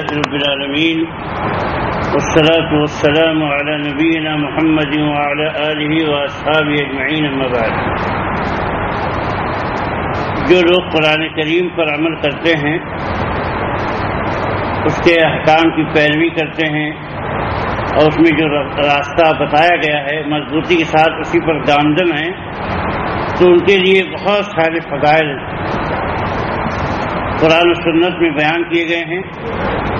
لله رب العالمين والصلاة والسلام على نبينا محمد وعلى آله وأصحابه أجمعين أما بعد۔ جو لوگ قرآن کریم پر عمل کرتے ہیں، اس کے احکام کی پیروی کرتے ہیں اور اس میں جو راستہ بتایا گیا ہے مضبوطی کے ساتھ اسی پر گامزن ہیں، تو ان کے لیے بہت سارے فضائل قرآن و سنت میں بیان کیے گئے ہیں۔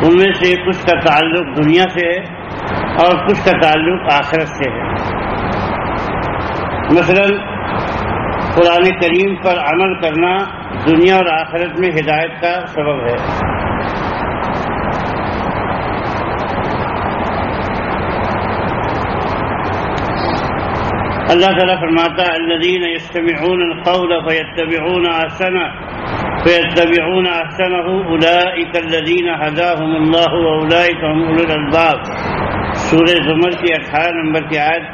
ان میں سے کچھ کا تعلق دنیا سے ہے اور کچھ کا تعلق آخرت سے ہے۔ مثلا قرآن کریم پر عمل کرنا دنیا اور آخرت میں ہدایت کا سبب ہے۔ اللہ تعالیٰ فرماتا ہے الذین یستمعون القول فیتبعون احسنہ اولئک الذین ھداھم اللہ واولئک هم اولو الالباب۔ سورہ زمر کی 18 نمبر کی آیت،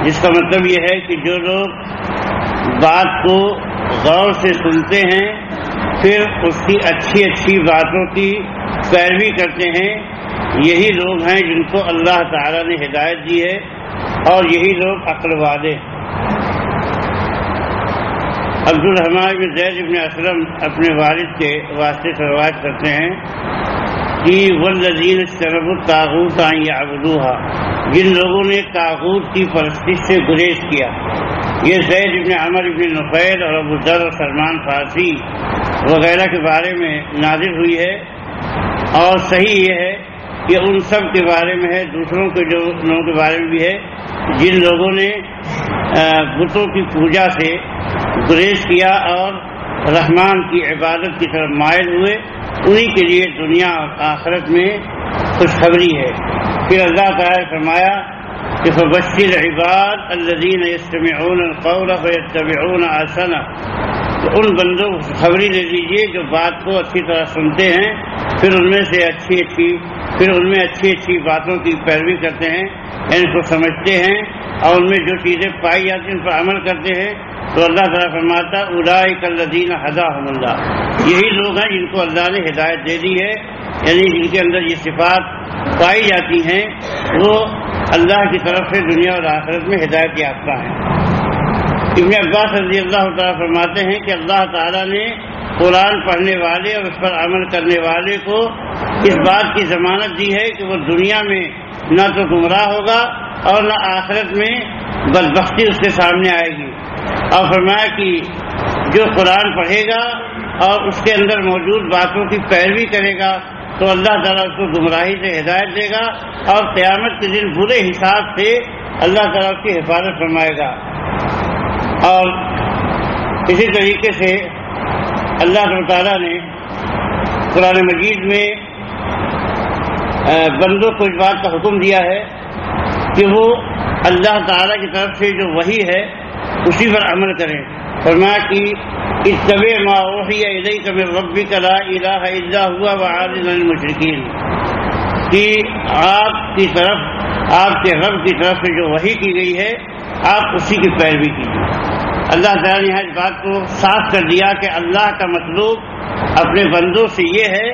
جس کا مطلب یہ ہے کہ جو لوگ بات کو غور سے سنتے ہیں پھر اس کی اچھی باتوں کی پیروی کرتے ہیں، یہی لوگ ہیں جن کو اللہ تعالیٰ نے ہدایت دی ہے اور یہی لوگ عقل والے۔ عبدالرحمن بن زید بن اسلم اپنے والد کے واسطے سے روایت کرتے ہیں کہ والذین اجتنبوا الطاغوت ان یعبدوها، جن لوگوں نے طاغوت کی پرستش سے گریز کیا۔ یہ زید بن عمر بن نفیل اور ابو ذر اور سلمان فارسی وغیرہ کے بارے میں نازل ہوئی ہے، اور صحیح یہ ہے کہ ان سب کے بارے میں ہے، دوسروں کے جو لوگوں کے بارے میں بھی ہے جن لوگوں نے بتوں کی پوجا سے گریز کیا اور رحمان کی عبادت کی طرف مائل ہوئے، انہی کے لیے دنیا اور آخرت میں خوشخبری ہے۔ پھر اللہ تعالیٰ نے فرمایا کہ فبشر عباد الذین یستمعون القول فیتبعون احسنہ، تو ان بندوں کو خوشخبری دے دیجیے جو بات کو اچھی طرح سنتے ہیں پھر ان میں اچھی باتوں کی پیروی کرتے ہیں، ان کو سمجھتے ہیں اور ان میں جو چیزیں پائی جاتی ہیں ان پر عمل کرتے ہیں۔ تو اللہ تعالیٰ فرماتا اولئک الذین ھداھم اللہ، یہی لوگ ہیں جن کو اللہ نے ہدایت دے دی ہے، یعنی جن کے اندر یہ صفات پائی جاتی ہیں وہ اللہ کی طرف سے دنیا اور آخرت میں ہدایت یافتہ ہیں۔ ابن عباس رضی اللہ تعالیٰ فرماتے ہیں کہ اللہ تعالیٰ نے قرآن پڑھنے والے اور اس پر عمل کرنے والے کو اس بات کی ضمانت دی ہے کہ وہ دنیا میں نہ تو گمراہ ہوگا اور نہ آخرت میں بدبختی اس کے سامنے آئے گی، اور فرمایا کہ جو قرآن پڑھے گا اور اس کے اندر موجود باتوں کی پیروی کرے گا تو اللہ تعالیٰ اس کو گمراہی سے ہدایت دے گا اور قیامت کے دن برے حساب سے اللہ تعالیٰ اس کی حفاظت فرمائے گا۔ اور اسی طریقے سے اللہ تعالیٰ نے قرآن مجید میں بندوں کو اس بات کا حکم دیا ہے کہ وہ اللہ تعالیٰ کی طرف سے جو وحی ہے اسی پر عمل کریں۔ فرمایا کہ اتبع ما اوحی الیک من ربک لا الہ الا هو واعرض عن المشرکین، کہ آپ کے رب کی طرف سے جو وحی کی گئی ہے آپ اسی کی پیروی کیجیے۔ اللہ تعالیٰ نے اس بات کو صاف کر دیا کہ اللہ کا مطلوب اپنے بندوں سے یہ ہے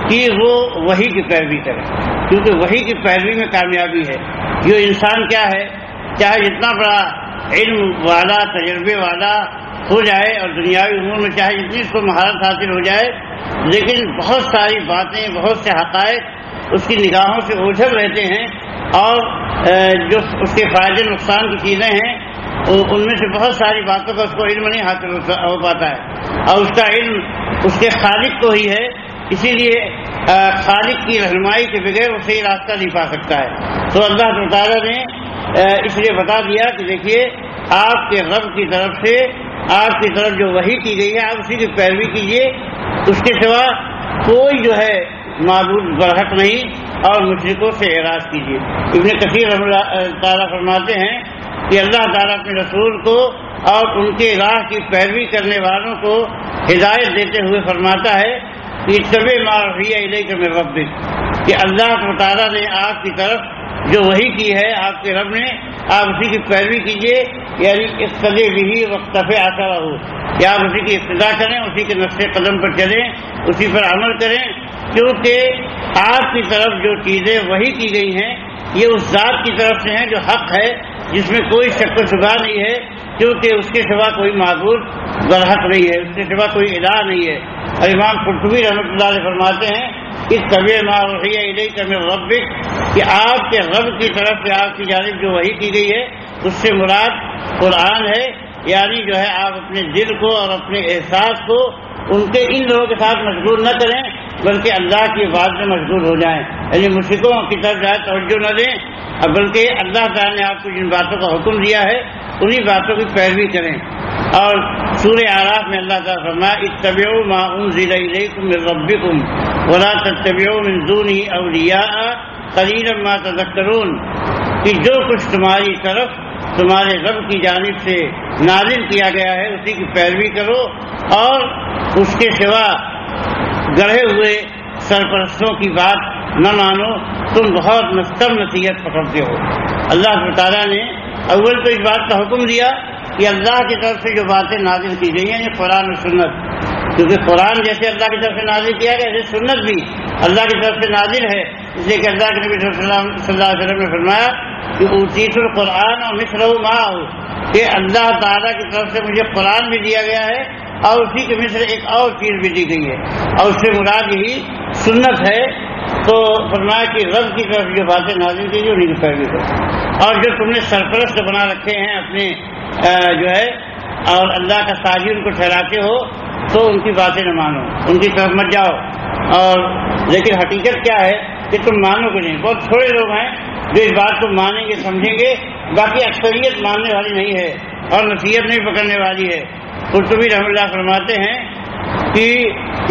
کہ وہ وحی کی پیروی کرے، کیونکہ وحی کی پیروی میں کامیابی ہے۔ جو انسان کیا ہے، چاہے جتنا بڑا علم والا تجربے والا ہو جائے اور دنیاوی امور میں چاہے جتنی اس کو مہارت حاصل ہو جائے، لیکن بہت ساری باتیں، بہت سے حقائق اس کی نگاہوں سے اوجھل رہتے ہیں، اور جو اس کے فائدے نقصان کی چیزیں ہیں ان میں سے بہت ساری باتوں کا اس کو علم نہیں حاصل ہو پاتا ہے، اور اس کا علم اس کے خالق کو ہی ہے، اسی لیے خالق کی رہنمائی کے بغیر وہ صحیح راستہ نہیں پا سکتا ہے۔ تو اللہ تعالیٰ نے اس لیے بتا دیا کہ دیکھیے آپ کے رب کی طرف سے آپ کی طرف جو وحی کی گئی ہے آپ اسی کی پیروی کیجیے، اس کے سوا کوئی جو ہے معبود برحق نہیں، اور مشرکوں سے اعراض کیجیے۔ ابن کثیر رحمہ اللہ تعالیٰ فرماتے ہیں کہ اللہ تعالیٰ اپنے رسول کو اور ان کے راہ کی پیروی کرنے والوں کو ہدایت دیتے ہوئے فرماتا ہے کہ اتبع ما اوحی الیک من ربک، کہ اللہ تعالیٰ نے آپ کی طرف جو وحی کی ہے آپ کے رب نے، آپ اسی کی پیروی کیجیے، یعنی اقتدی بہ واقتفی اثرہ، کہ آپ اسی کی اقتدا کریں، اسی کے نقش قدم پر چلیں، اسی پر عمل کریں، کیونکہ آپ کی طرف جو چیزیں وحی کی گئی ہیں یہ اس ذات کی طرف سے ہیں جو حق ہے، جس میں کوئی شک و شبہ نہیں ہے، کیونکہ اس کے سوا کوئی معبود برحق نہیں ہے، اس کے سوا کوئی الہ نہیں ہے۔ اور امام قرطبی رحمۃ اللہ علیہ فرماتے ہیں اتبع ما اوحی الیک من ربک، کہ آپ کے رب کی طرف سے آپ کی جانب جو وحی کی گئی ہے اس سے مراد قرآن ہے، یعنی جو ہے آپ اپنے دل کو اور اپنے احساس کو ان لوگوں کے ساتھ مشغول نہ کریں، بلکہ اللہ کی بات میں مشغول ہو جائیں، یعنی مشرکوں کی طرف جائے توجہ نہ دیں، بلکہ اللہ تعالیٰ نے آپ کو جن باتوں کا حکم دیا ہے انہی باتوں کی پیروی کریں۔ اور سورہ اعراف میں اللہ تعالیٰ فرمایا اتبعوا ما انزل الیکم من ربکم ولا تتبعوا من دونہ اولیاء قلیلا ما تذکرون، کہ جو کچھ تمہاری طرف تمہارے رب کی جانب سے نازل کیا گیا ہے اسی کی پیروی کرو، اور اس کے سوا گڑھے ہوئے سرپرستوں کی بات نہ مانو، تم بہت کم نصیحت پکڑتے ہو۔ اللہ تعالیٰ نے اول تو اس بات کا حکم دیا کہ اللہ کی طرف سے جو باتیں نازل کی گئی ہیں یہ قرآن و سنت، کیونکہ قرآن جیسے اللہ کی طرف سے نازل کیا گیا ایسے سنت بھی اللہ کی طرف سے نازل ہے، اس لیے کہ اللہ کے نبی صلی اللہ علیہ وسلم نے فرمایا کہ اوتیت القرآن اور مثلہ معہ، کہ اللہ تعالیٰ کی طرف سے مجھے قرآن بھی دیا گیا ہے اور اسی کے مثل ایک اور چیز بھی دی گئی ہے، اور اس سے مراد یہی سنت ہے۔ تو فرمایا کہ رب کی طرف جو باتیں نازل کی انہیں کی پیروی کرو، اور جو تم نے سرپرست بنا رکھے ہیں اپنے جو ہے اور اللہ کا ساجی ان کو ٹھہراتے ہو تو ان کی باتیں نہ مانو، ان کی طرف مت جاؤ۔ اور لیکن حقیقت کیا ہے کہ تم مانو گے نہیں، بہت تھوڑے لوگ ہیں جو اس بات کو مانیں گے سمجھیں گے، باقی اکثریت ماننے والی نہیں ہے اور نصیحت نہیں پکڑنے والی ہے۔ قرطبی رحمۃ اللہ فرماتے ہیں کہ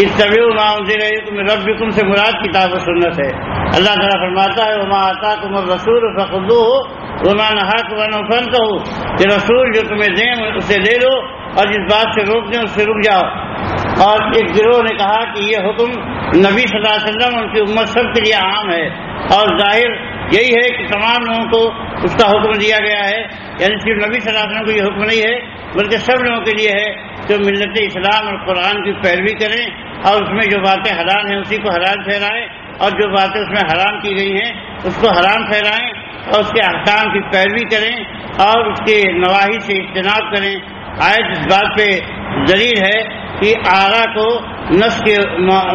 اتبعوا ما انزل الیکم من ربکم سے مراد کتاب و سنت ہے۔ اللہ تعالیٰ فرماتا ہے وما آتاکم الرسول فخذوہ وما نہاکم عنہ فانتہوا، کہ رسول جو تمہیں دیں اسے لے لو اور جس بات سے روک دیں اس سے رک جاؤ۔ اور ایک گروہ نے کہا کہ یہ حکم نبی صلی اللہ علیہ وسلم ان کی امت سب کے لیے عام ہے، اور ظاہر یہی ہے کہ تمام لوگوں کو اس کا حکم دیا گیا ہے، یعنی صرف نبی صلی اللہ علیہ وسلم کو یہ حکم نہیں ہے بلکہ سب لوگوں کے لیے ہے جو ملت اسلام اور قرآن کی پیروی کریں اور اس میں جو باتیں حلال ہیں اسی کو حلال ٹھہرائیں، اور جو باتیں اس میں حرام کی گئی ہیں اس کو حرام ٹھہرائیں، اور اس کے احکام کی پیروی کریں اور اس کے نواہی سے اجتناب کریں۔ آیت اس بات پہ دلیل ہے کہ آرا کو نص کی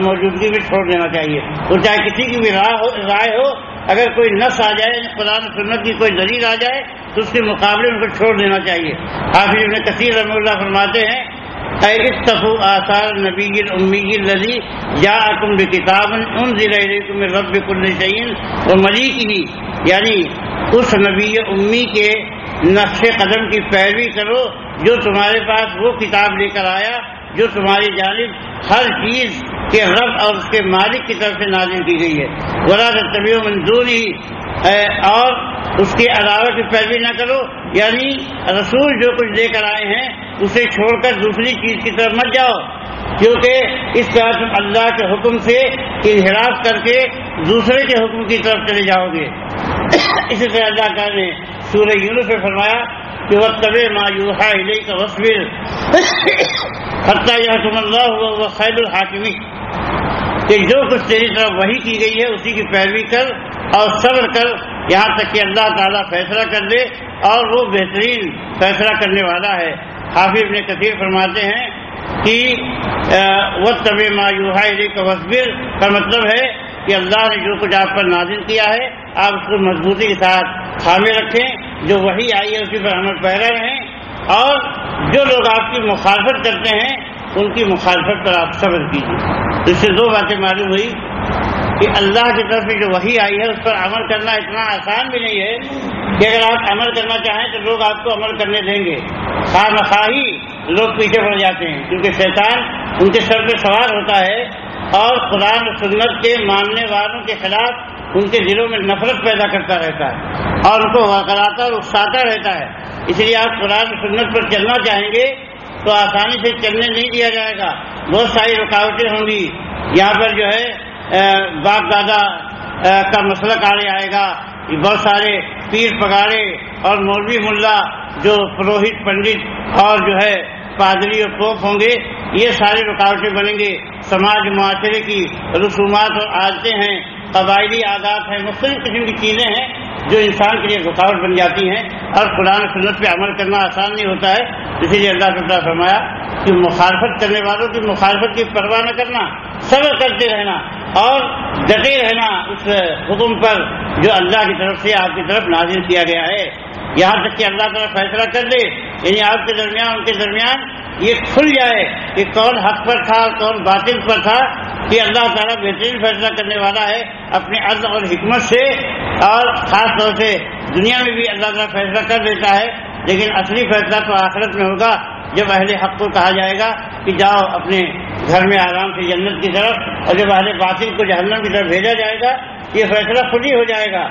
موجودگی میں چھوڑ دینا چاہیے، وہ چاہے کسی کی بھی رائے ہو، اگر کوئی نص آ جائے قرآن و سنت کی کوئی دلیل آ جائے تو اس کے مقابلے میں ان کو چھوڑ دینا چاہیے۔ حافظ ابن کثیر رحمہ اللہ فرماتے ہیں اتقوا آثار النبی الامی الذی جاءکم بکتاب انزل الیکم من رب کل شیء وملیکہ، یعنی اس نبی امی کے نقش قدم کی پیروی کرو جو تمہارے پاس وہ کتاب لے کر آیا جو تمہاری جانب ہر چیز کے رب اور اس کے مالک کی طرف سے نازل کی گئی ہے۔ ولا تتبعوا من دونہ، اور اس کے علاوہ کی پیروی نہ کرو، یعنی رسول جو کچھ لے کر آئے ہیں اسے چھوڑ کر دوسری چیز کی طرف مت جاؤ، کیونکہ اس طرح تم اللہ کے حکم سے انحراف کر کے دوسرے کے حکم کی طرف چلے جاؤ گے۔ اسی طرح اللہ تعالیٰ نے سورہ یونس میں فرمایا کہ واتبع ما یوحی الیک واصبر حتی یحکم اللہ وهو خیر الحاکمین، کہ جو کچھ تیری طرف وحی کی گئی ہے اسی کی پیروی کر اور صبر کر یہاں تک کہ اللہ تعالیٰ فیصلہ کر دے، اور وہ بہترین فیصلہ کرنے والا ہے۔ حافظ ابن کثیر فرماتے ہیں کہ واتبع ما یوحی الیک واصبر کا مطلب ہے کہ اللہ نے جو کچھ آپ پر نازل کیا ہے آپ اس کو مضبوطی کے ساتھ تھامے رکھیں، جو وحی آئی ہے اسی پر عمل پیرا رہیں، اور جو لوگ آپ کی مخالفت کرتے ہیں ان کی مخالفت پر آپ صبر کیجیے۔ اس سے دو باتیں معلوم ہوئی کہ اللہ کی طرف سے جو وحی آئی ہے اس پر عمل کرنا اتنا آسان بھی نہیں ہے کہ اگر آپ عمل کرنا چاہیں تو لوگ آپ کو عمل کرنے دیں گے، خواہ نخواہی لوگ پیچھے پڑ جاتے ہیں، کیونکہ شیطان ان کے سر پہ سوار ہوتا ہے اور قرآن و سنت کے ماننے والوں کے خلاف ان کے دلوں میں نفرت پیدا کرتا رہتا ہے اور ان کو وقلاتا اور اکساتا رہتا ہے۔ اس لیے آپ قرآن و سنت پر چلنا چاہیں گے تو آسانی سے چلنے نہیں دیا جائے گا، بہت ساری رکاوٹیں ہوں گی۔ یہاں پر جو ہے باپ دادا کا مسئلہ آڑے آئے گا، بہت سارے پیر پگاڑے اور مولوی ملا جو پروہت پنڈت اور جو ہے پادری اور پوپ ہوں گے یہ ساری رکاوٹیں بنیں گے. سماج معاشرے کی رسومات اور عادتیں ہیں، قبائلی عادات ہیں، مختلف قسم کی چیزیں ہیں جو انسان کے لیے رکاوٹ بن جاتی ہیں، اور قرآن و سنت پہ عمل کرنا آسان نہیں ہوتا ہے. اسی لیے اللہ تعالیٰ فرمایا کہ مخالفت کرنے والوں کی مخالفت کی پرواہ نہ کرنا، صبر کرتے رہنا اور ڈٹے رہنا اس حکم پر جو اللہ کی طرف سے آپ کی طرف نازل کیا گیا ہے، یہاں تک کہ اللہ تعالیٰ فیصلہ کر دے، یعنی آپ کے درمیان ان کے درمیان یہ کھل جائے کہ کون حق پر تھا اور کون باطل پر تھا. کہ اللہ تعالیٰ بہترین فیصلہ کرنے والا ہے اپنے عدل اور حکمت سے، اور خاص طور سے دنیا میں بھی اللہ تعالیٰ فیصلہ کر دیتا ہے، لیکن اصلی فیصلہ تو آخرت میں ہوگا جب اہل حق کو کہا جائے گا کہ جاؤ اپنے گھر میں آرام سے جنت کی طرف، اور جب اہل باطل کو جہنم کی طرف بھیجا جائے گا یہ فیصلہ خود ہی ہو جائے گا.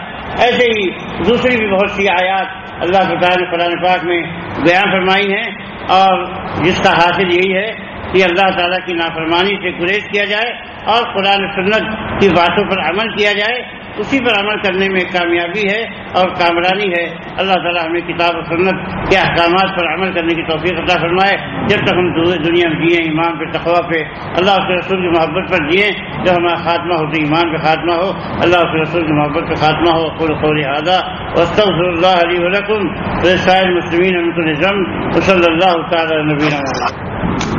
ایسے ہی دوسری بھی بہت سی آیات اللہ تعالیٰ نے قرآن پاک میں بیان فرمائی ہیں، اور جس کا حاصل یہی ہے کہ اللہ تعالیٰ کی نافرمانی سے گریز کیا جائے اور قرآن و سنت کی باتوں پر عمل کیا جائے. اسی پر عمل کرنے میں کامیابی ہے اور کامرانی ہے. اللہ تعالیٰ ہمیں کتاب و سنت کے احکامات پر عمل کرنے کی توفیق عطا فرمائے. جب تک ہم دنیا میں جئیں ایمان پہ، تقویٰ پہ، اللہ اس کے رسول کی محبت پر جئیں، جب ہمارا خاتمہ ہو تو ایمان پہ خاتمہ ہو، اللہ اس کے رسول کی محبت پہ خاتمہ ہو. قول هذا واستغفر اللہ لی ولکم ولسائر المسلمین من کل ذنب وصلی اللہ تعالی علی نبینا محمد.